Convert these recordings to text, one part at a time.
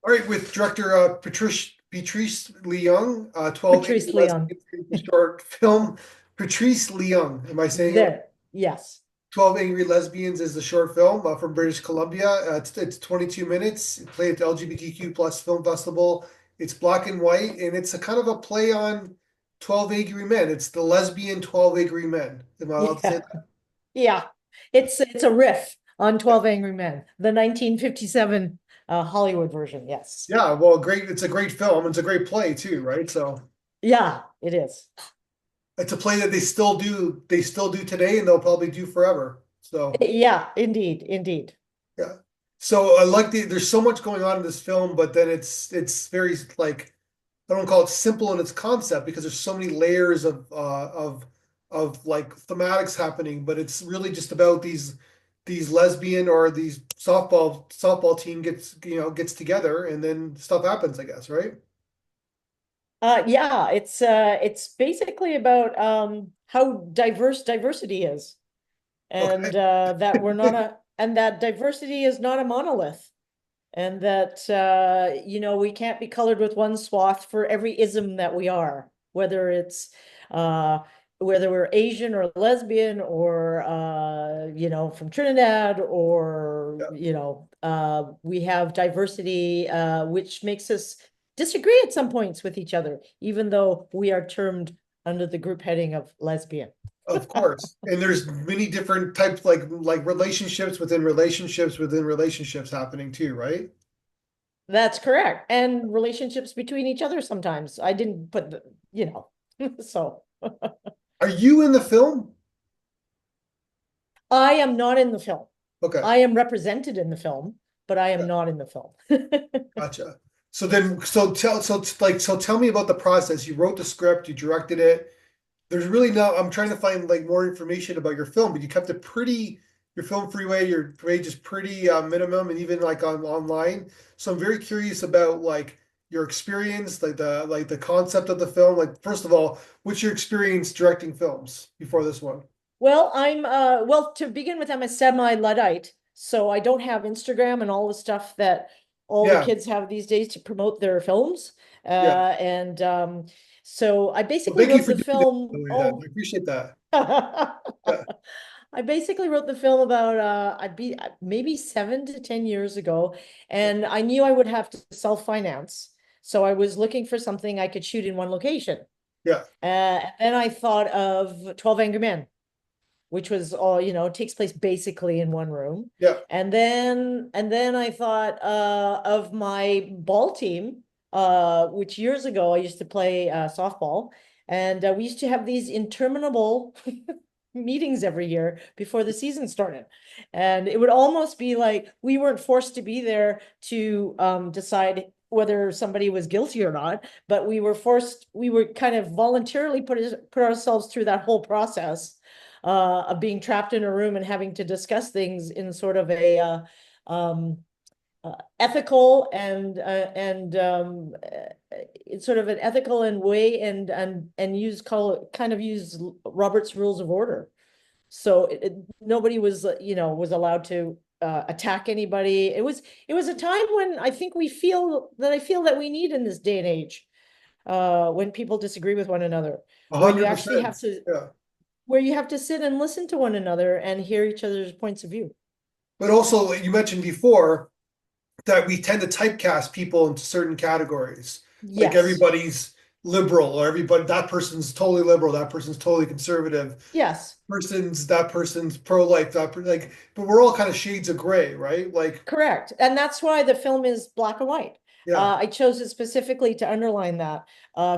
All right, with director Patrice Leung, 12 Patrice Angry Leung. Lesbians, the short film. Patrice Leung, am I saying it right? There. Yes. 12 Angry Lesbians is the short film from British Columbia. It's 22 minutes. It played at the LGBTQ plus film festival. It's black and white, and it's a kind of a play on 12 Angry Men. It's the lesbian 12 Angry Men. Am I allowed to say Yeah. that? Yeah. It's a riff on 12 Angry Men, the 1957 Hollywood version. Yes. Yeah, well, great. It's a great film. It's a great play too, right? So Yeah, it is. it's a play that they still do today, and they'll probably do forever. So Yeah, indeed, indeed. yeah. So I like there's so much going on in this film, but then it's very like I don't call it simple in its concept because there's so many layers of like thematics happening, but it's really just about these lesbian or these softball team gets together and then stuff happens, I guess, right? Yeah, it's basically about how diverse diversity is, and Okay. that we're not a and that diversity is not a monolith. And that we can't be colored with one swath for every ism that we are, whether it's uh whether we're Asian or lesbian or from Trinidad, or Yeah. we have diversity which makes us disagree at some points with each other, even though we are termed under the group heading of lesbian. Of course. And there's many different types like relationships within relationships within relationships happening too, right? That's correct. And relationships between each other sometimes. I didn't put so Are you in the film? I am not in the film. Okay. I am represented in the film, but I Yeah, am not in the film. gotcha. So tell me about the process. You wrote the script, you directed it. There's really no, I'm trying to find like more information about your film, but you kept it pretty, your film freeway, your page is pretty minimum and even like online. So I'm very curious about like your experience, like the concept of the film. Like first of all, what's your experience directing films before this one? Well, to begin with, I'm a semi-Luddite, so I don't have Instagram and all the stuff that all the Yeah, kids have these days to promote their films. yeah. And so I Well, basically thank you wrote for the doing that, by film. the way, then. Oh, I appreciate that. I Yeah, basically wrote the film about I'd be maybe 7 to 10 years ago, and I knew I would have to self-finance. So I was looking for something I could shoot in one location. yeah, And then I thought of 12 Angry Men, which was all, takes place basically in one room. yeah. And then I thought of my ball team, which years ago I used to play softball, and we used to have these interminable meetings every year before the season started. And it would almost be like we weren't forced to be there to decide whether somebody was guilty or not, but we were kind of voluntarily put ourselves through that whole process of being trapped in a room and having to discuss things in sort of a ethical and it's sort of an ethical and way, and use Robert's Rules of Order. So nobody was allowed to attack anybody. It was a time when I feel that we need in this day and age, when people disagree with one another, A where you hundred actually percent. have to Yeah. where you have to sit and listen to one another and hear each other's points of view. But also, like you mentioned before, that we tend to typecast people into certain categories. Like Yes. everybody's liberal, or everybody that person's totally liberal, that person's totally conservative, Yes. that person's pro-life, like, but we're all kind of shades of gray, right? Like, Correct. And that's why the film is black and white. yeah, I chose it specifically to underline that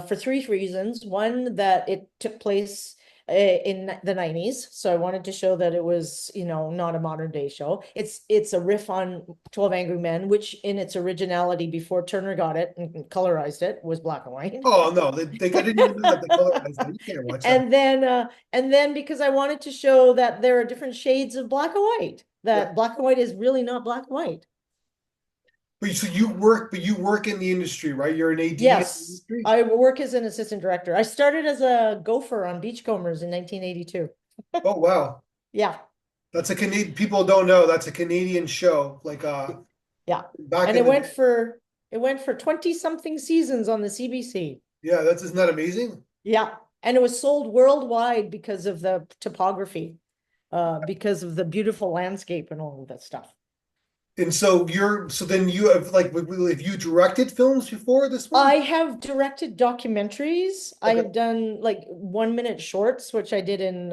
for three reasons. One, that it took place in the 90s. So I wanted to show that it was, not a modern day show. It's a riff on 12 Angry Men, which in its originality before Turner got it and colorized it was black and white. oh no, I didn't even know that they colorized that. You can't watch that. And then because I wanted to show that there are different shades of black and white, Yeah, that black and white is really not black and white. but you work in the industry, right? You're an AD in the Yes, industry. I work as an assistant director. I started as a gopher on Beachcombers in 1982. Oh wow, Yeah, that's a Canadian. People don't know that's a Canadian show. Like yeah. back And in it the went day. for It went for 20 something seasons on the CBC. Yeah, that's isn't that amazing? Yeah. And it was sold worldwide because of the topography, because of the beautiful landscape and all of that stuff. And so so then you have like, have you directed films before this one? I have directed documentaries. I Okay. have done like 1 minute shorts, which I did in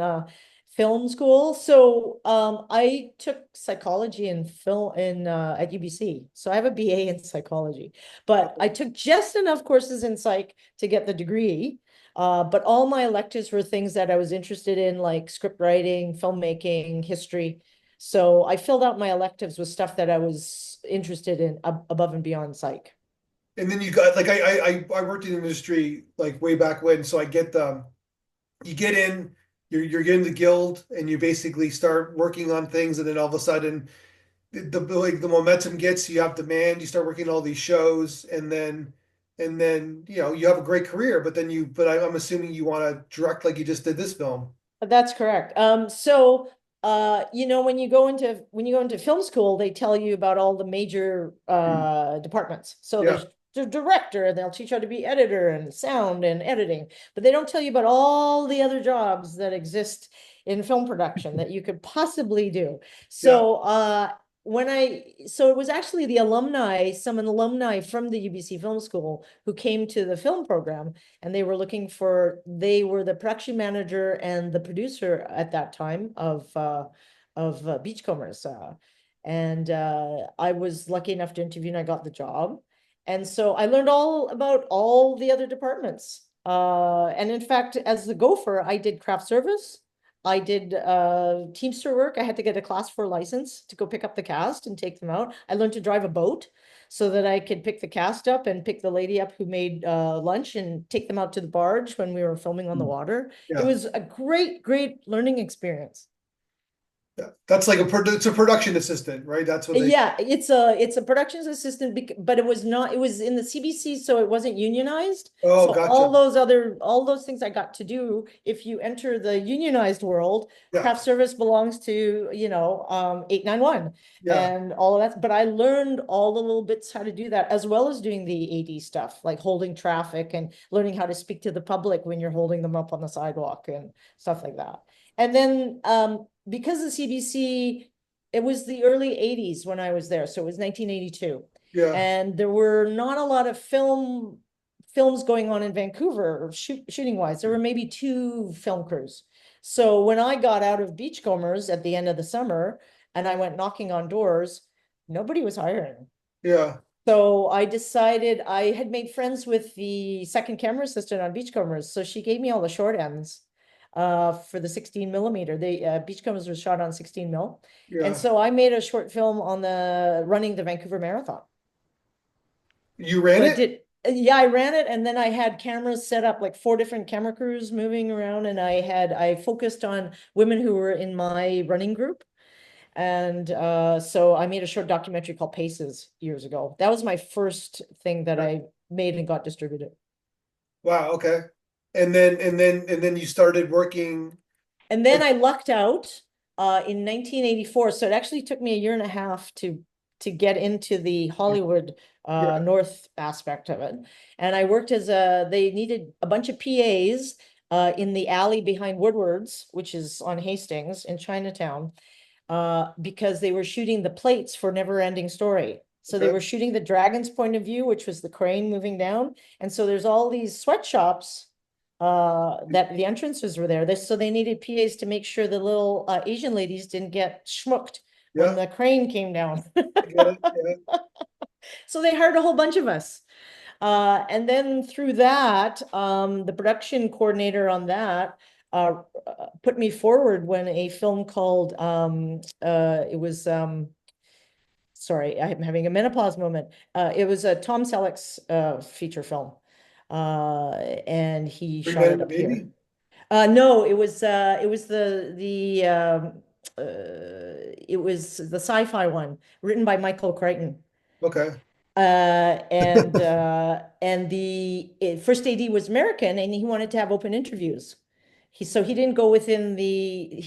film school. So I took psychology and film in at UBC. So I have a BA in psychology, but I took just enough courses in psych to get the degree. But all my electives were things that I was interested in, like script writing, filmmaking, history. So I filled out my electives with stuff that I was interested in above and beyond psych. And then you got like I worked in the industry like way back when, so I get the you get in, you're getting the guild, and you basically start working on things, and then all of a sudden like the momentum gets, you have demand, you start working all these shows, and then you know you have a great career, but then I'm assuming you want to direct like you just did this film. That's correct. When you go into film school, they tell you about all the major departments. So Yeah, there's the director, and they'll teach you how to be editor and sound and editing, but they don't tell you about all the other jobs that exist in film production that you could possibly do. yeah, So it was actually some alumni from the UBC Film School who came to the film program, and they were the production manager and the producer at that time of Beachcombers. And I was lucky enough to interview, and I got the job. And so I learned all about all the other departments. And in fact, as the gopher, I did craft service. I did Teamster work. I had to get a class 4 license to go pick up the cast and take them out. I learned to drive a boat so that I could pick the cast up and pick the lady up who made lunch and take them out to the barge when we were filming on the water. It yeah, was a great, great learning experience. yeah. That's like it's a production assistant, right? That's what they. Yeah, it's a productions assistant, but it was in the CBC, so it wasn't unionized. Oh, So gotcha. all those things I got to do. If you enter the unionized world, Yeah, craft service belongs to, 891 yeah, and all of that. But I learned all the little bits how to do that, as well as doing the AD stuff, like holding traffic and learning how to speak to the public when you're holding them up on the sidewalk and stuff like that. And then because the CBC, it was the early 80s when I was there, so it was 1982. yeah. And there were not a lot of films going on in Vancouver, shooting wise. There were maybe 2 film crews. So when I got out of Beachcombers at the end of the summer and I went knocking on doors, nobody was hiring. Yeah. So I decided, I had made friends with the second camera assistant on Beachcombers, so she gave me all the short ends for the 16 millimeter. Beachcombers was shot on 16 mil. And Yeah. so I made a short film on running the Vancouver Marathon. You ran So I it? did, yeah, I ran it, and then I had cameras set up, like 4 different camera crews moving around, and I focused on women who were in my running group. And so I made a short documentary called Paces years ago. That was my first thing that I made and got distributed. Wow, okay. And then you started working. And then I lucked out in 1984. So it actually took me a year and a half to get into the Hollywood Yeah, North aspect of it. And I worked they needed a bunch of PAs in the alley behind Woodward's, which is on Hastings in Chinatown, because they were shooting the plates for Never Ending Story. So they okay. were shooting the dragon's point of view, which was the crane moving down. And so there's all these sweatshops that the entrances were there. So they needed PAs to make sure the little Asian ladies didn't get schmucked when Yeah, the crane came down. I get it. Yeah. So they hired a whole bunch of us. And then through that, the production coordinator on that put me forward when a film called it was sorry, I'm having a menopause moment. It was a Tom Selleck's feature film. And he Three shot Men it and a up here. Baby? No, it was the sci-fi one written by Michael Crichton. Okay. And the first AD was American, and he wanted to have open interviews. He didn't go within the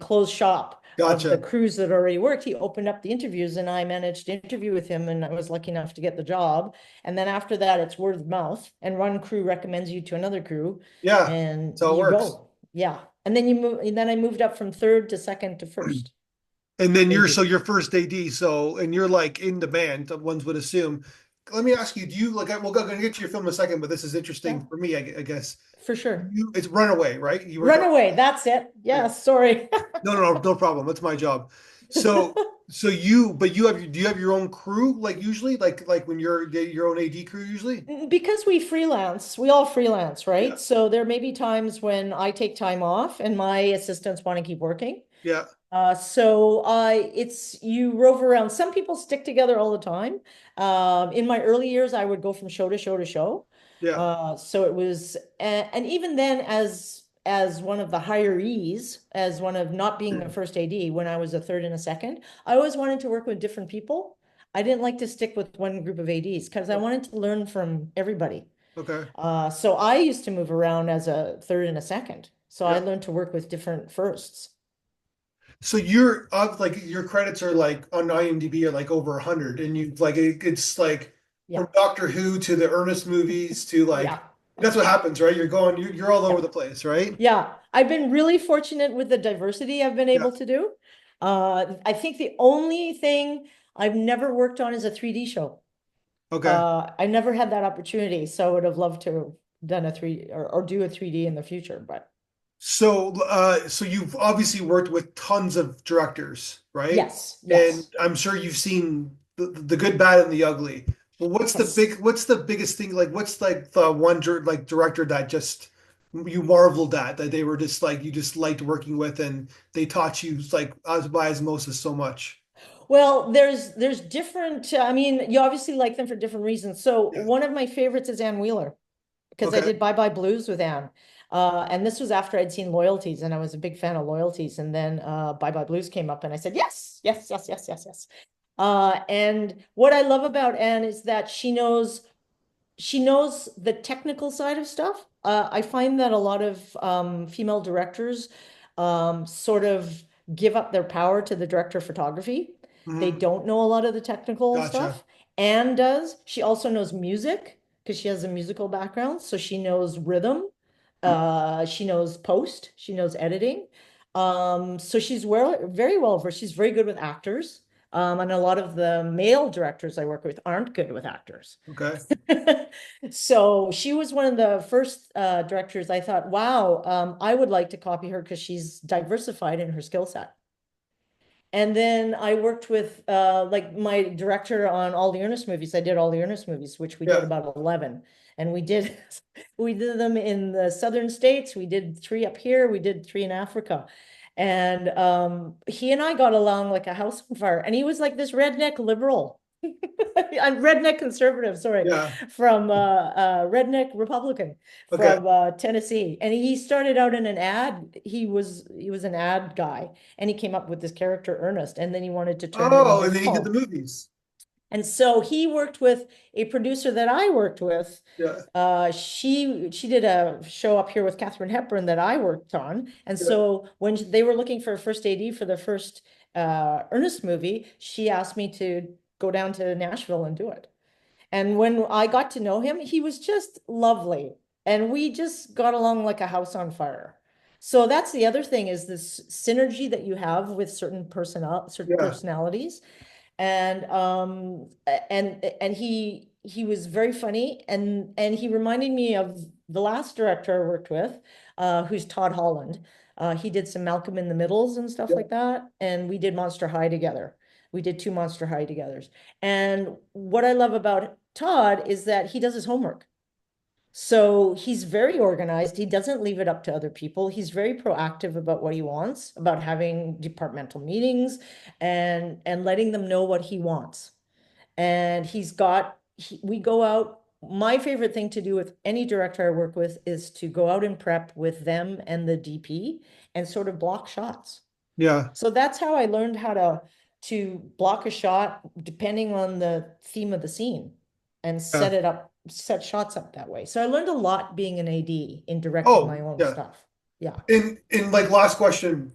closed shop of the Gotcha. crews that already worked. He opened up the interviews and I managed to interview with him and I was lucky enough to get the job. And then after that, it's word of mouth and one crew recommends you to another crew Yeah. and So it you works. go. Yeah. And then you move, and then I moved up from third to second to first And then you're so AD. your first AD, so and you're like in demand, ones would assume. Let me ask you, do you like we're gonna get to your film in a second, but this is Yeah, interesting for me, I guess. for sure. It's Runaway, right? You worked on. Runaway, that's it. Yeah. Yeah, sorry. No problem. That's my job. So but do you have your own crew like usually like when you're your own AD crew usually? Because we all freelance, Yeah. right? So there may be times when I take time off and my assistants want to keep working. Yeah. It's you rove around. Some people stick together all the time. In my early years, I would go from show to show to show. Yeah. So it was, and even then, as one of the hirees, as one of not being the first AD, when I was a third and a second, I always wanted to work with different people. I didn't like to stick with one group of ADs because I wanted to learn from everybody. Okay. So I used to move around as a third and a second. So I Yeah. learned to work with different firsts. So you're like your credits are like on IMDb are like over 100 and you like it's like Yeah. from Doctor Who to the Ernest movies to like Yeah. that's what happens, right? You're all over Yeah. the place, right? Yeah. I've been really fortunate with the diversity I've been Yeah. able to do. I think the only thing I've never worked on is a 3D show. Okay. I never had that opportunity, so I would have loved to have done a three or do a 3D in the future, but So you've obviously worked with tons of directors, right? yes, And yes, I'm sure you've seen the good, bad, and the ugly. But yes. what's the biggest thing? Like, what's like the one like director that just you marveled at that they were just like you just liked working with and they taught you like by osmosis so much. Well, there's different, I mean, you obviously like them for different reasons. So Yeah. one of my favorites is Ann Wheeler, because I Okay. did Bye Bye Blues with Anne. And this was after I'd seen Loyalties, and I was a big fan of Loyalties. And then Bye Bye Blues came up, and I said, yes, yes, yes, yes, yes, yes. And what I love about Anne is that she knows the technical side of stuff. I find that a lot of female directors sort of give up their power to the director of photography. They Hmm. don't know a lot of the technical Gotcha. stuff. Anne does. She also knows music because she has a musical background. So she knows rhythm. She knows post. She knows editing. So she's very well versed. She's very good with actors. And a lot of the male directors I work with aren't good with actors. Okay. So she was one of the first directors I thought, wow, I would like to copy her because she's diversified in her skill set. And then I worked with like my director on all the Ernest movies. I did all the Ernest movies, which we did Yeah. about 11. And we did we did them in the southern states. We did 3 up here. We did 3 in Africa. And he and I got along like a house on fire. And he was like this redneck liberal. I'm redneck conservative, sorry, Yeah. from redneck Republican Okay. from Tennessee. And he started out in an ad. He was an ad guy, and he came up with this character Ernest, and then he wanted to turn it Oh, into and then he did the film. movies. And so he worked with a producer that I worked with. Yeah. She did a show up here with Katharine Hepburn that I worked on. And Yeah. so when they were looking for a first AD for the first Ernest movie, she asked me to go down to Nashville and do it. And when I got to know him, he was just lovely. And we just got along like a house on fire. So that's the other thing is this synergy that you have with certain Yeah. personalities and he was very funny and he reminded me of the last director I worked with, who's Todd Holland. He did some Malcolm in the Middles and stuff Yeah. like that, and we did Monster High together. We did 2 Monster High together. And what I love about Todd is that he does his homework. So he's very organized. He doesn't leave it up to other people. He's very proactive about what he wants, about having departmental meetings and letting them know what he wants. And we go out. My favorite thing to do with any director I work with is to go out and prep with them and the DP and sort of block shots. Yeah. So that's how I learned how to block a shot depending on the theme of the scene and Yeah. set shots up that way. So I learned a lot being an AD in directing my Oh, own yeah. stuff. Yeah. In like last question,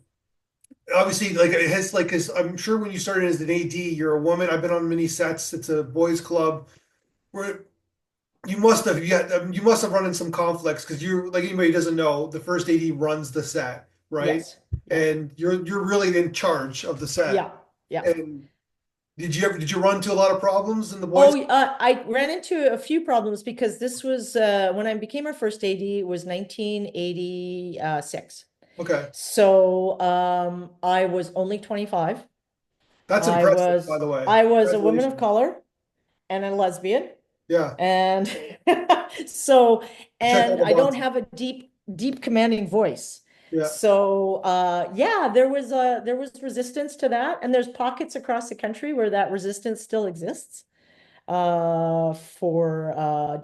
obviously, like it has, like, because I'm sure when you started as an AD, you're a woman. I've been on many sets. It's a boys' club where you must have run in some conflicts because you're like anybody who doesn't know, the first AD runs the set, right? Yes. Yeah. And you're really in charge of the set. Yeah. Yeah. And did you run into a lot of problems in the boys? Oh, I ran into a few problems because this was when I became our first AD, it was 1986. Okay, So I was only 25. that's I impressive, by was the way. I was a woman of Congratulations. color and a lesbian. Yeah, And so, check all and the I don't boxes. have a deep commanding voice. Yeah, So yeah, there was resistance to that. And there's pockets across the country where that resistance still exists for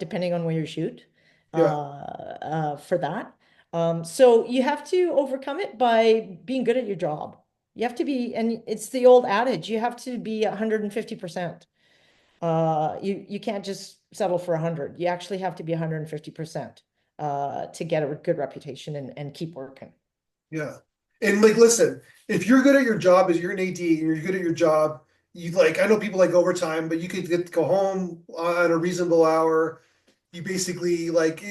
depending on where you shoot yeah, for that. So you have to overcome it by being good at your job. You have to be, and it's the old adage, you have to be 150%. You can't just settle for 100. You actually have to be 150% to get a good reputation and keep working. yeah. And like, listen, if you're good at your job as you're an AD and you're good at your job, you like, I know people like overtime, but you could go home on a reasonable hour. You basically like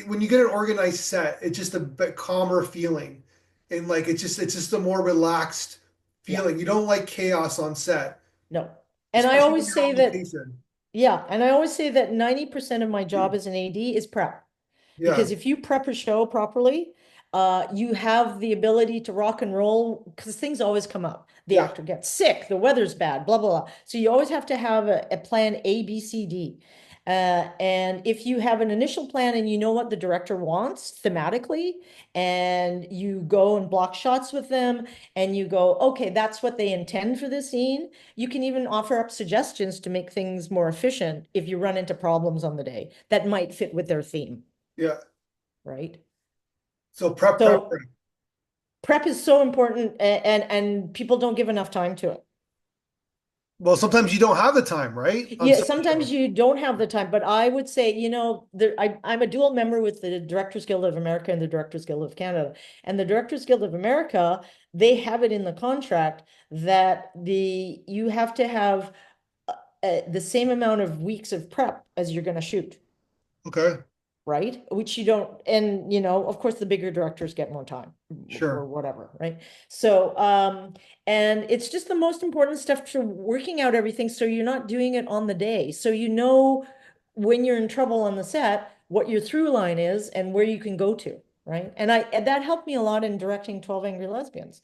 when you get an organized set, it's just a bit calmer feeling, and like it's just a more relaxed Yeah, feeling. You don't like chaos on set, no. And I especially when always you're say on that, location. yeah, and I always say that 90% of my job as an AD is prep. Yeah, Because if you prep a show properly, you have the ability to rock and roll because things always come up. The yeah, actor gets sick, the weather's bad, blah, blah, blah. So you always have to have a plan A, B, C, D. And if you have an initial plan and you know what the director wants thematically, and you go and block shots with them, and you go, okay, that's what they intend for this scene, you can even offer up suggestions to make things more efficient if you run into problems on the day that might fit with their theme, yeah. right? So prep, So prep. prep is so important and people don't give enough time to it. Well, sometimes you don't have the time, right? On Yeah, some sometimes shows. you don't have the time, but I would say, I'm a dual member with the Directors Guild of America and the Directors Guild of Canada. And the Directors Guild of America, they have it in the contract that you have to have the same amount of weeks of prep as you're going to shoot. Okay, Right? Which you don't, and of course, the bigger directors get more time or sure. whatever, right? So, and it's just the most important stuff to working out everything so you're not doing it on the day. So when you're in trouble on the set, what your through line is and where you can go to, right? And that helped me a lot in directing 12 Angry Lesbians.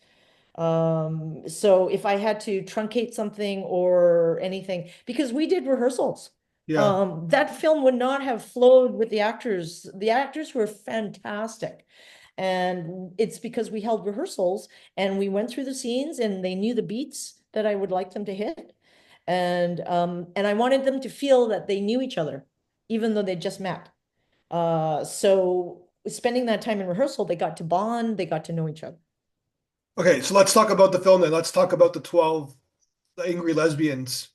So if I had to truncate something or anything, because we did rehearsals, Yeah. that film would not have flowed with the actors. The actors were fantastic. And it's because we held rehearsals and we went through the scenes and they knew the beats that I would like them to hit. And I wanted them to feel that they knew each other, even though they just met. So spending that time in rehearsal, they got to bond, they got to know each other. Okay, so let's talk about the film then. Let's talk about the 12 angry lesbians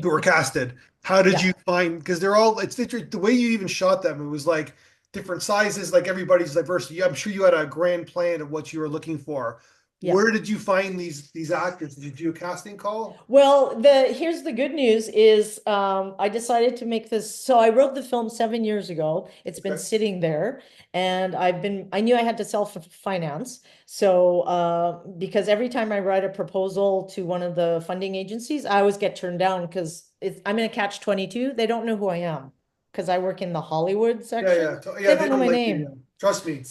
who were casted. How did Yeah. you find, because they're all, it's the way you even shot them, it was like different sizes, like everybody's diversity. I'm sure you had a grand plan of what you were looking for. Yeah. Where did you find these actors? Did you do a casting call? Well, here's the good news is I decided to make this. So I wrote the film 7 years ago. It's been Okay. sitting there, and I knew I had to self-finance. So because every time I write a proposal to one of the funding agencies, I always get turned down because I'm in a catch-22. They don't know who I am because I work in the Hollywood Yeah, section. yeah. Yeah, They they don't know don't my like you. name. Yeah. Trust me.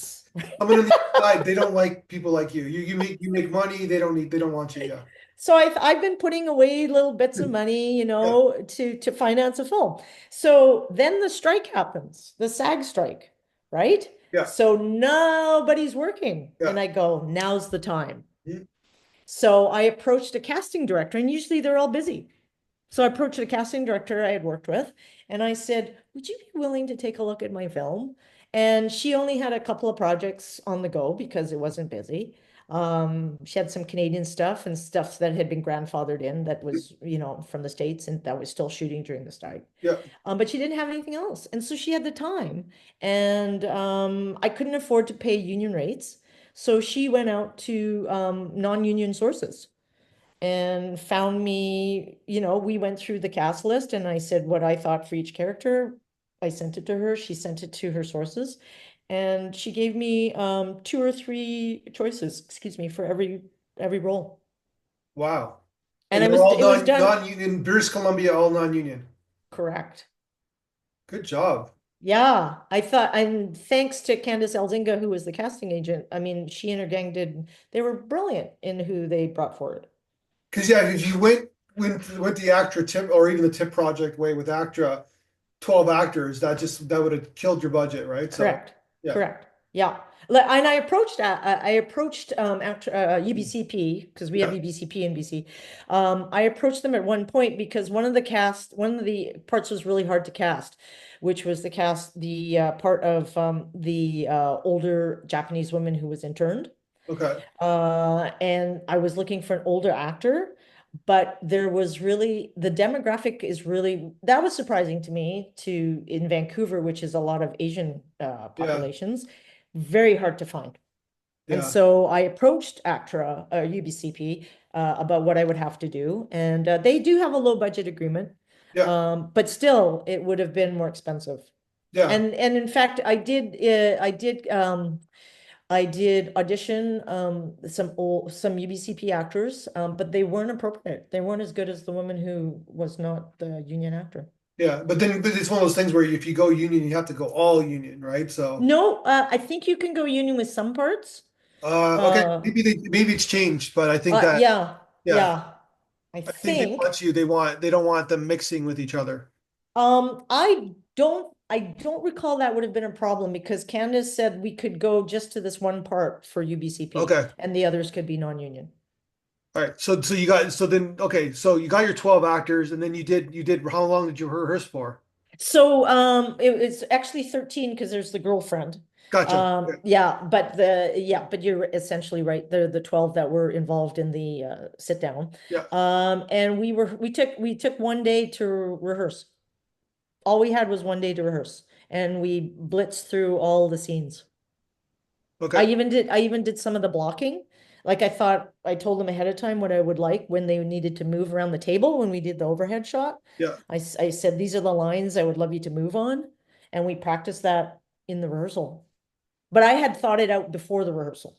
Coming on the outside, they don't like people like you. You make money, they don't want you. Yeah. So I've been putting away little bits of money, Yeah. to finance a film. So then the strike happens, the SAG strike, right? Yeah. So nobody's working. Yeah. And I go, now's the time. Mhm. So I approached a casting director, and usually they're all busy. So I approached the casting director I had worked with, and I said, would you be willing to take a look at my film? And she only had a couple of projects on the go because it wasn't busy. She had some Canadian stuff and stuff that had been grandfathered in that was, from the States and that was still shooting during the strike. Yeah. But she didn't have anything else. And so she had the time. And I couldn't afford to pay union rates. So she went out to non-union sources and found me, we went through the cast list and I said what I thought for each character. I sent it to her. She sent it to her sources. And she gave me two or three choices, excuse me, for every role. Wow. And And they're all it was done non-union, British Columbia, all non-union. correct. Good job. Yeah, I thought, and thanks to Candice Elzinga, who was the casting agent. I mean, she and her gang they were brilliant in who they brought forward. Because yeah, if you went the ACTRA tip or even the tip project way with ACTRA, 12 actors, that would have killed your budget, right? So Correct. yeah. Correct. Yeah. And I approached UBCP because we have Yeah. UBCP in BC. I approached them at one point because one of the parts was really hard to cast, which was the part of the older Japanese woman who was interned. Okay. And I was looking for an older actor, but the demographic is really, that was surprising to me in Vancouver, which is a lot of Asian Yeah. populations, very hard to find. And Yeah. so I approached ACTRA, UBCP, about what I would have to do. And they do have a low budget agreement, Yeah. but still it would have been more expensive. Yeah. And in fact, I did audition some UBCP actors, but they weren't appropriate. They weren't as good as the woman who was not the union actor. Yeah. But it's one of those things where if you go union, you have to go all union, right? So No, I think you can go union with some parts. okay, Uh, maybe it's changed, but I think that yeah, yeah, yeah. I I think think. they don't want them mixing with each other. I don't recall that would have been a problem because Candace said we could go just to this one part for UBCP Okay. and the others could be non-union. All right. So you got so then okay, so you got your 12 actors and then you did how long did you rehearse for? So it's actually 13 because there's the girlfriend. Gotcha. Yeah. But you're essentially right. They're the 12 that were involved in the sit down. Yeah. And we took one day to rehearse. All we had was one day to rehearse and we blitzed through all the scenes. Okay. I even did some of the blocking. Like I told them ahead of time what I would like when they needed to move around the table when we did the overhead shot. Yeah. I said, these are the lines I would love you to move on. And we practiced that in the rehearsal. But I had thought it out before the rehearsal.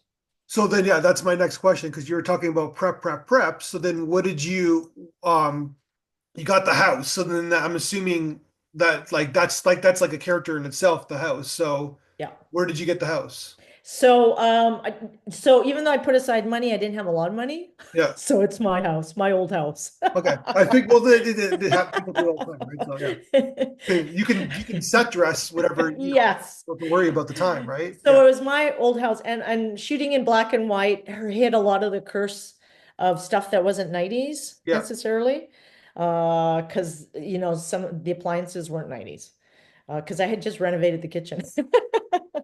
So then yeah, that's my next question because you were talking about prep. So then what did you got the house. So then I'm assuming that that's like a character in itself, the house. So Yeah. where did you get the house? So even though I put aside money, I didn't have a lot of money. Yeah. So it's my house, my old house. Okay. I think well they have people do it all the time, right? So yeah. Okay, you can set dress whatever, Yes. don't have to worry about the time, right? So Yeah. it was my old house and shooting in black and white hit a lot of the curse of stuff that wasn't 90s Yeah. necessarily. Because some of the appliances weren't 90s. Because I had just renovated the kitchen.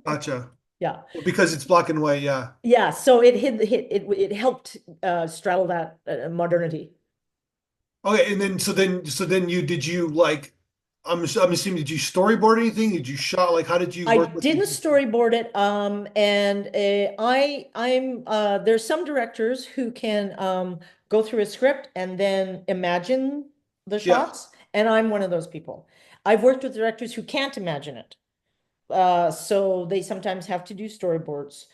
Gotcha. Yeah. Well, because it's black and white, yeah. Yeah. So it helped straddle that modernity. Okay, and then so then you like I'm assuming did you storyboard anything? Did you shot like how did you I work with didn't these? storyboard it, and I'm there's some directors who can go through a script and then imagine the Yeah, shots, and I'm one of those people. I've worked with directors who can't imagine it, so they sometimes have to do storyboards,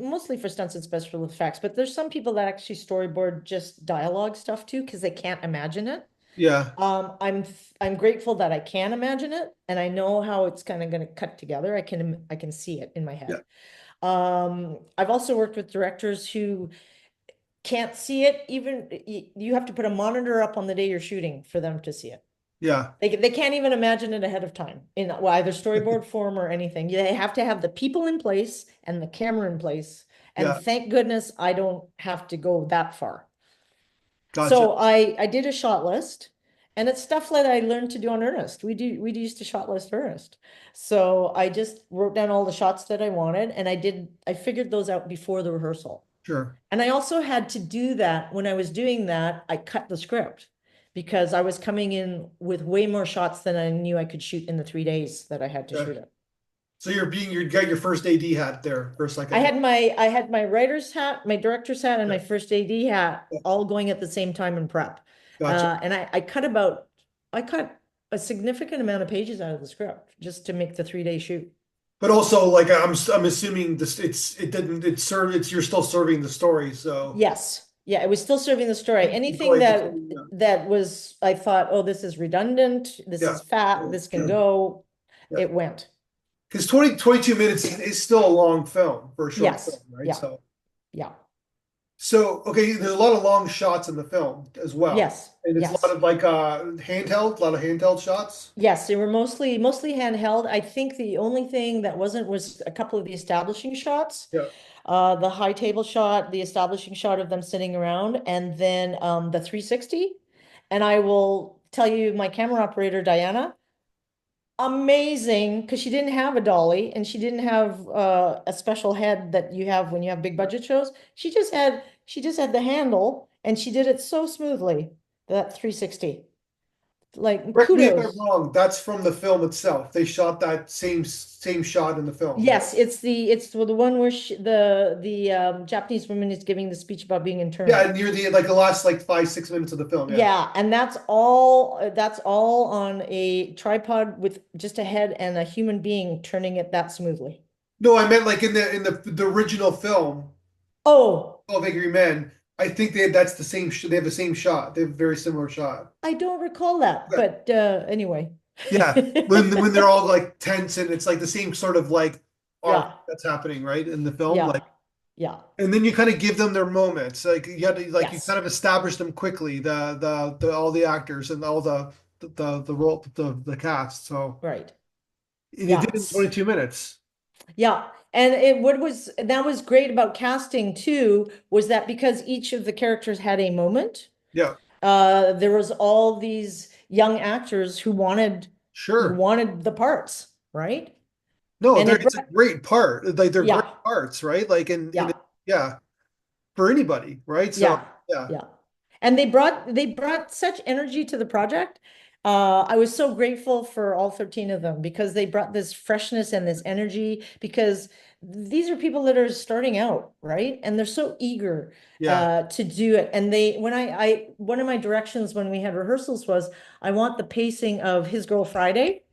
mostly for stunts and special effects. But there's some people that actually storyboard just dialogue stuff too because they can't imagine it. yeah, I'm grateful that I can imagine it and I know how it's kind of going to cut together. I can see it in my yeah, head. I've also worked with directors who can't see it. Even you have to put a monitor up on the day you're shooting for them to see it. yeah, They can't even imagine it ahead of time in either storyboard form or anything. They have to have the people in place and the camera in place. And yeah. thank goodness I don't have to go that far. Gotcha. So I did a shot list and it's stuff that I learned to do on Earnest. We used to shot list Earnest. So I just wrote down all the shots that I wanted and I figured those out before the rehearsal. Sure. And I also had to do that when I was doing that, I cut the script because I was coming in with way more shots than I knew I could shoot in the 3 days that I had to Okay. shoot it. So you got your first AD hat there for a I second. had my writer's hat, my director's hat, and Yeah, my first AD hat yeah, all going at the same time in prep. gotcha. And I cut a significant amount of pages out of the script just to make the 3 day shoot. But also, like I'm assuming this it didn't it serve it's you're still serving the story, so Yes. Yeah, it was still serving the story. Anything enjoyed the that scene, that was, I thought, oh, this is redundant, this yeah, is fat, this can yeah, go, yeah. it went. Because 22 minutes is still a long film for a short film, Yes. right? Yeah. So Yeah. okay, there's a lot of long shots in the film as well, Yes. and it's a lot Yes. of like handheld, a lot of handheld shots. Yes, they were mostly handheld. I think the only thing that wasn't was a couple of the establishing shots. Yeah. The high table shot, the establishing shot of them sitting around, and then the 360. And I will tell you, my camera operator, Diana, amazing, because she didn't have a dolly and she didn't have a special head that you have when you have big budget shows. She just had the handle and she did it so smoothly, that 360. Like Correct me if I'm kudos. wrong. That's from the film itself. They shot that same shot in the film, right? Yes, it's the one where the Japanese woman is giving the speech about being Yeah, interned. near the last like 5 6 minutes of the film. Yeah. Yeah, and that's all on a tripod with just a head and a human being turning it that smoothly. No, I meant like in the original film, Oh, 12 Angry Men. I think that's the same. They have the same shot. They have a very similar shot. I don't recall that, Okay. but anyway. Yeah, when they're all like tense and it's like the same sort of like arc Yeah, that's happening right in the film. yeah, Like, yeah, and then you kind of give them their moments. Like you got to like you kind yes, of establish them quickly. The all the actors and all the role the cast. So right. and you did it in Yes. 22 minutes. Yeah. And that was great about casting too, was that because each of the characters had a moment, Yeah, there was all these young actors who sure. wanted the parts, right? No, And it it's a brought, great part. Like they're great yeah, parts, right? Like yeah, yeah, for anybody, right? So yeah, yeah, yeah. And they brought such energy to the project. I was so grateful for all 13 of them because they brought this freshness and this energy because these are people that are starting out, right? And they're so eager yeah. to do it. And one of my directions when we had rehearsals was I want the pacing of His Girl Friday,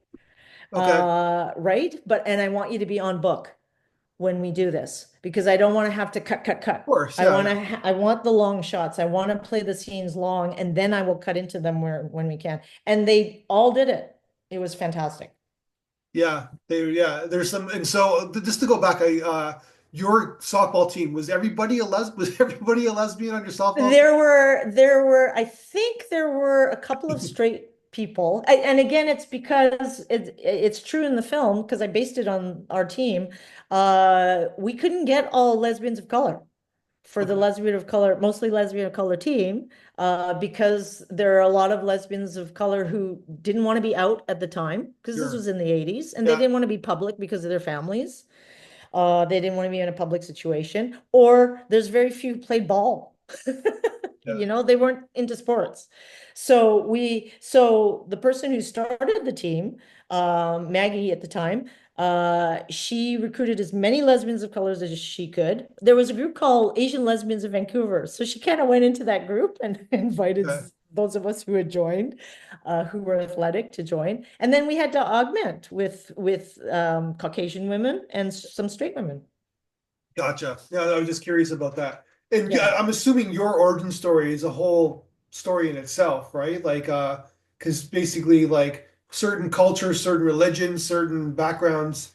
Okay, of right? And I want you to be on book when we do this because I don't want to have to cut. course, yeah, yeah. I want the long shots. I want to play the scenes long and then I will cut into them when we can. And they all did it. It was fantastic. Yeah, there's some, and so just to go back, I your softball team was everybody a lesbian on your softball team? I think there were a couple of straight people. And again, it's because it's true in the film because I based it on our team. We couldn't get all lesbians of color for the Okay, lesbian of color, mostly lesbian of color team, because there are a lot of lesbians of color who didn't want to be out at the time, because this sure, was in the 80s, and they yeah, didn't want to be public because of their families. They didn't want to be in a public situation, or there's very few who played ball. yeah, They weren't into sports. So the person who started the team, Maggie at the time, she recruited as many lesbians of colors as she could. There was a group called Asian Lesbians of Vancouver. So she kind of went into that group and invited okay. those of us who had joined, who were athletic to join. And then we had to augment with Caucasian women and some straight women. Gotcha. Yeah, I was just curious about that. And Yeah. yeah, I'm assuming your origin story is a whole story in itself, right? Like, because basically, like certain cultures, certain religions, certain backgrounds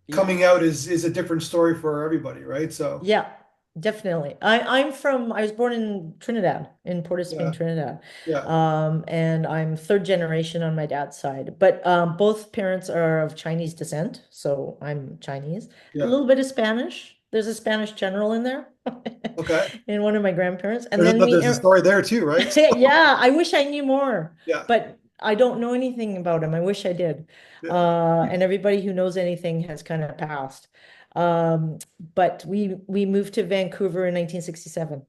Yeah. coming out is a different story for everybody, right? So, Yeah, definitely. I was born in Trinidad, in Port of Spain, yeah, Trinidad. yeah, And I'm third generation on my dad's side, but both parents are of Chinese descent, so I'm Chinese. A yeah. little bit of Spanish. There's a Spanish general in there Okay. in one of my grandparents. And then There's a story there too, right? yeah, I wish I knew more, Yeah, but I don't know anything about him. I wish I did. yeah. And everybody who knows anything has kind of passed. But we moved to Vancouver in 1967.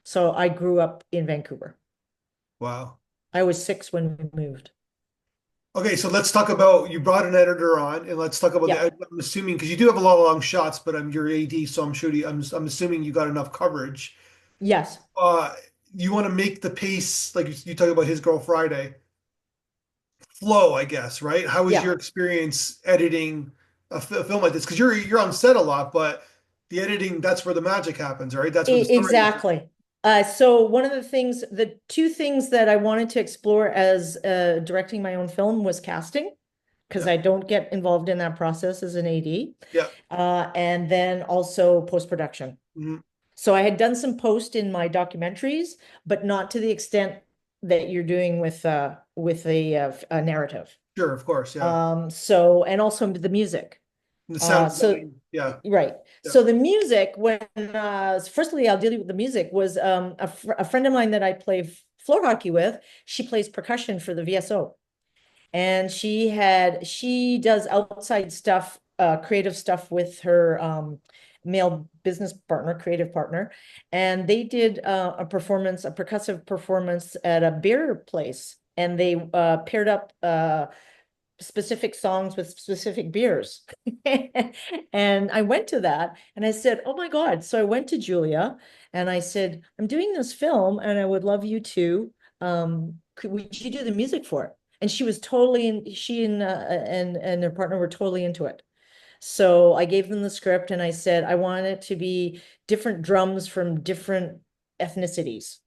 So I grew up in Vancouver. Wow. I was 6 when we moved. Okay, so let's talk about you brought an editor on, and let's talk about Yeah. I'm assuming because you do have a lot of long shots, but I'm your AD, so I'm sure I'm assuming you got enough coverage. Yes. Uh, you want to make the pace like you talk about His Girl Friday flow, I guess, right? How was Yeah. your experience editing a film like this? Because you're on set a lot, but the editing, that's where the magic happens, right? That's where the story is. Exactly. So one of the things, the two things that I wanted to explore as directing my own film was casting, because Yeah, I don't get involved in that process as an AD, yeah, and then also post-production. mhm. So I had done some post in my documentaries, but not to the extent that you're doing with a narrative. Sure, of course, yeah. So and also the music. And the sound So design, yeah, right. yeah, So the music, when firstly, I'll deal with the music, was a friend of mine that I play floor hockey with. She plays percussion for the VSO. And she does outside stuff, creative stuff with her male business partner, creative partner. And they did a performance, a percussive performance at a beer place. And they paired up specific songs with specific beers. And I went to that and I said, oh my God. So I went to Julia and I said, I'm doing this film and I would love you to, would you do the music for it? And she was totally in, she and her partner were totally into it. So I gave them the script and I said, I want it to be different drums from different ethnicities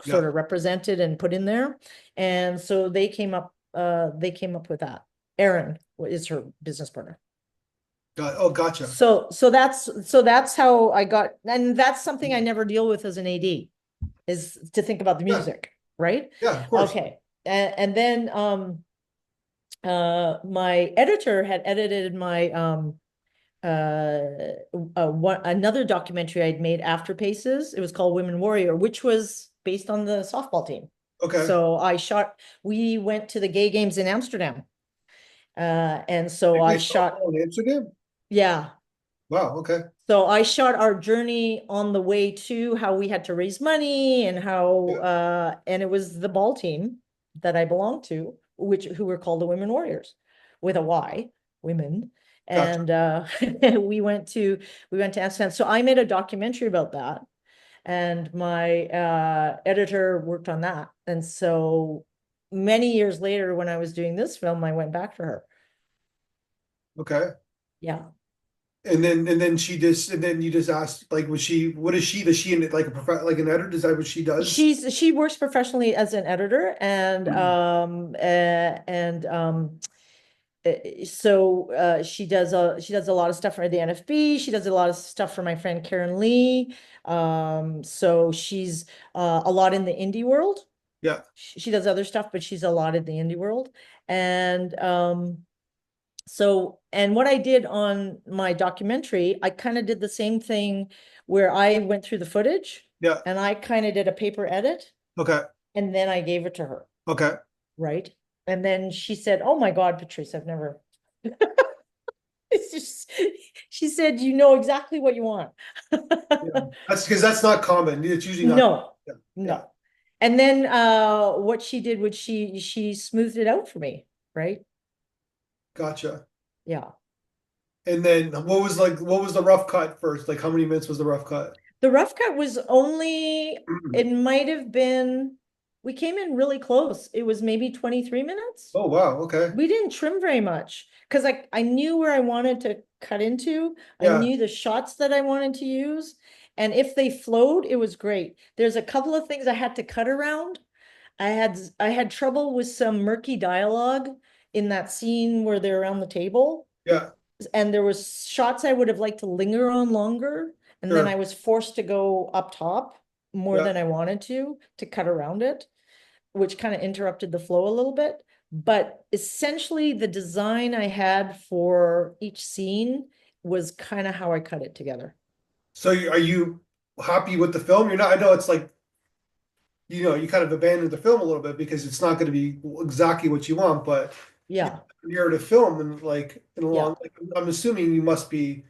yeah. sort of represented and put in there. And so they came up with that. Erin is her business partner. Oh, gotcha. So that's how I got, and that's something I never deal with as an AD, is to think about the Yeah, music, right? yeah, of course. Okay. And then my editor had edited my another documentary I'd made after Paces. It was called Women Warrior, which was based on the softball team. Okay. So we went to the gay games in Amsterdam. And so They I play shot, softball in Amsterdam? yeah. Wow, okay. So I shot our journey on the way to how we had to raise money and how, Yeah, and it was the ball team that I belonged to, who were called the Women Warriors with a Y, women. gotcha. And we went to Amsterdam. So I made a documentary about that. And my editor worked on that. And so many years later, when I was doing this film, I went back for her. Okay. Yeah. And then and then you just asked like was she what is she does she in like a like an editor? Is that what she does? She works professionally as an editor and Mhm. so she does a lot of stuff for the NFB. She does a lot of stuff for my friend Karen Lee. So she's a lot in the indie world. Yeah, She does other stuff, but she's a lot in the indie world. And so, and what I did on my documentary, I kind of did the same thing where I went through the footage yeah. and I kind of did a paper edit Okay. and then I gave it to her, Okay. right? And then she said, "Oh my God, Patrice, I've never." It's just, she said, "You know exactly what you want." Yeah. That's because that's not common. It's usually not. No, Yeah. Yeah. no. And then what she did was she smoothed it out for me, right? Gotcha. Yeah. And then what was the rough cut first? Like how many minutes was the rough cut? The rough cut was only, it might have been, we came in really close. It was maybe 23 minutes. Oh wow, okay. We didn't trim very much because I knew where I wanted to cut into. I Yeah, knew the shots that I wanted to use. And if they flowed, it was great. There's a couple of things I had to cut around. I had trouble with some murky dialogue in that scene where they're around the table. yeah, And there was shots I would have liked to linger on longer. And then I sure. was forced to go up top more Yeah. than I wanted to cut around it, which kind of interrupted the flow a little bit. But essentially, the design I had for each scene was kind of how I cut it together. So are you happy with the film? You're not, I know it's like, you kind of abandoned the film a little bit because it's not going to be exactly what you want, but Yeah, you're to film and like in a yeah. long, like, I'm assuming you must be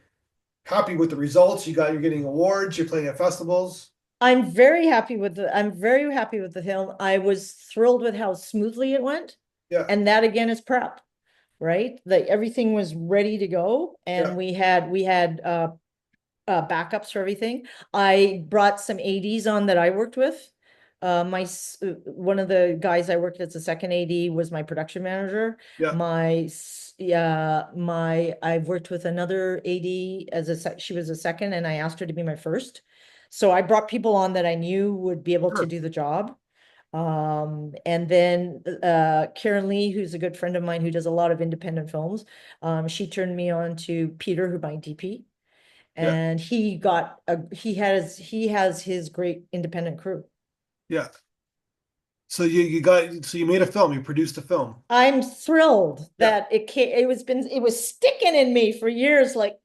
happy with the results. You're getting awards, you're playing at festivals. I'm very happy with the film. I was thrilled with how smoothly it went. Yeah. And that again is prep, right? Like everything was ready to go, Yeah. and we had backups for everything. I brought some ADs on that I worked with. One of the guys I worked as a second AD was my production manager. Yeah. I've worked with another AD she was a second, and I asked her to be my first. So I brought people on that I knew would be able to Sure. do the job. And then Karen Lee, who's a good friend of mine who does a lot of independent films, she turned me on to Peter, who my DP, Yeah. and he has his great independent crew. Yeah. So you made a film, you produced a film. I'm thrilled Yeah. that it was sticking in me for years, like,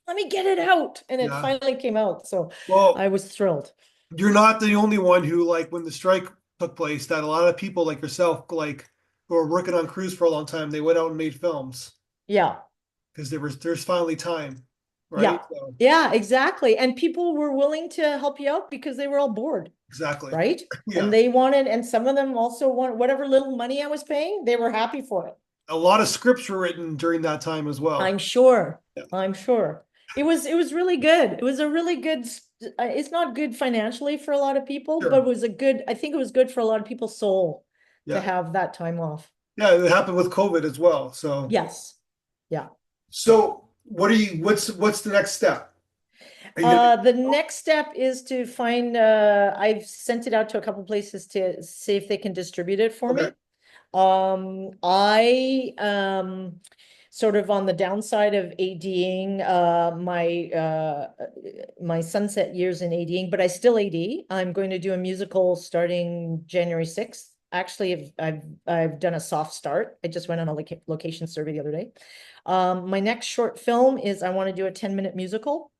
let me get it out. And it Yeah. finally came out. So I Well, was thrilled. you're not the only one who, like, when the strike took place, that a lot of people like yourself, like, who were working on crews for a long time, they went out and made films Yeah. because there's finally time, right? Yeah. So, Yeah, exactly. And people were willing to help you out because they were all bored, exactly. right? And Yeah. they wanted, and some of them also want whatever little money I was paying, they were happy for it. A lot of scripts were written during that time as I'm well. sure. Yeah. I'm sure. It was really good. It was a really good, it's not good financially for a lot of people, but Sure. I think it was good for a lot of people's soul to Yeah. have that time off. Yeah, it happened with COVID as well. So, Yes. Yeah. what's the next step? Are you gonna, The next step is to find, I've sent it out to a couple places to see if they can distribute it for okay. me. I sort of on the downside of ADing my sunset years in ADing, but I still AD. I'm going to do a musical starting January 6th. Actually, I've done a soft start. I just went on a location survey the other day. My next short film is I want to do a 10-minute musical.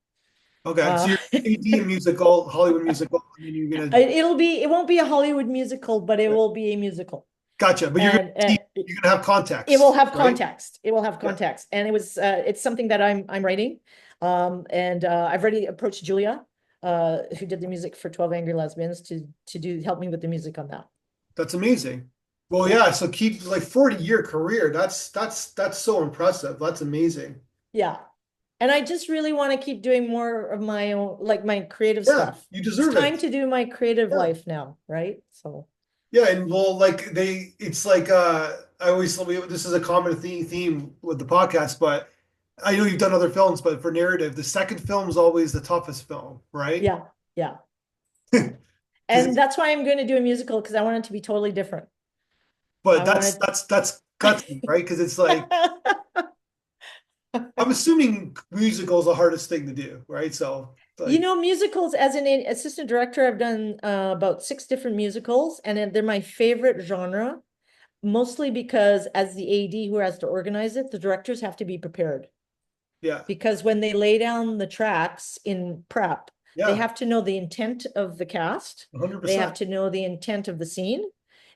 Okay. So Uh, you're AD musical, Hollywood musical, and then you're gonna it won't be a Hollywood musical, but it will be a musical. gotcha. But And you're gonna have it will context, have right? context. It will have Yeah. context. And it's something that I'm writing. And I've already approached Julia, who did the music for 12 Angry Lesbians to help me with the music on that. That's amazing. Well, Yeah. yeah, so keep like 40-year career. That's so impressive. That's amazing. Yeah. And I just really want to keep doing more of my own, like my creative Yeah, stuff. you It's deserve time it. to do my creative Yeah. life now, right? So Yeah, and well, like it's like I always this is a common theme with the podcast, but I know you've done other films, but for narrative, the second film is always the toughest film, right? yeah, yeah. Because And that's why I'm going to do a musical, because I want it to be totally different. but I wanted that's gutsy, right? Because it's like I'm assuming musical is the hardest thing to do, right? So You like know, musicals, as an assistant director, I've done about 6 different musicals, and they're my favorite genre, mostly because as the AD who has to organize it, the directors have to be prepared. yeah, Because when they lay down the tracks in prep, they yeah, have to know the intent of the cast, they have 100%. to know the intent of the scene,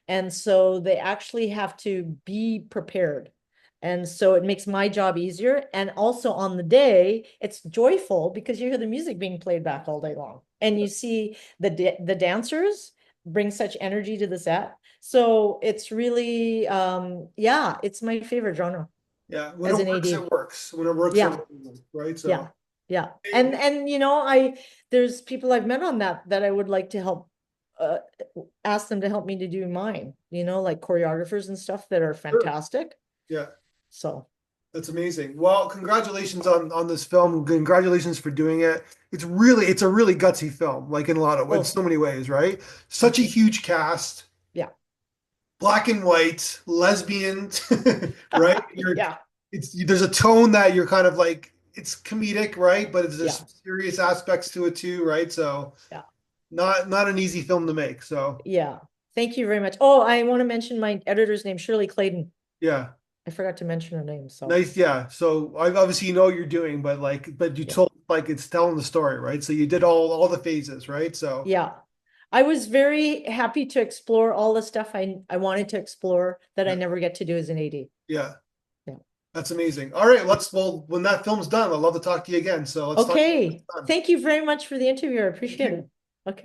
and so they actually have to be prepared. And so it makes my job easier. And also on the day, it's joyful because you hear the music being played back all day long. And you see the dancers bring such energy to the set. So it's really, yeah, it's my favorite genre Yeah, when as it an works, AD. it works. When it works, it Yeah, works, right? yeah, So yeah. and And you know, there's people I've met on that I would like to help uh ask them to help me to do mine, like choreographers and stuff that are sure, fantastic. yeah. So, That's amazing. Well, congratulations on this film. Congratulations for doing it. It's a really gutsy film, like in oh, so many ways, right? Such thank a you. huge cast, Yeah. black and white, lesbians, right? Yeah, There's a tone that you're kind of like it's comedic, right? But there's yeah, some serious aspects to it too, right? So yeah, not an easy film to make. So yeah. Thank you very much. Oh, I want to mention my editor's name, Shirley Clayton. yeah. I forgot to mention her name, so Nice, yeah. So I obviously you know what you're doing, but you yeah. told like it's telling the story, right? So you did all the phases, right? So Yeah. I was very happy to explore all the stuff I wanted to explore that I yeah, never get to do as an AD. yeah, Yeah. that's amazing. All right, when that film's done, I'd love to talk to you again. So let's talk when it's Okay. done. Thank you very much for the interview. I Thank appreciate you. it.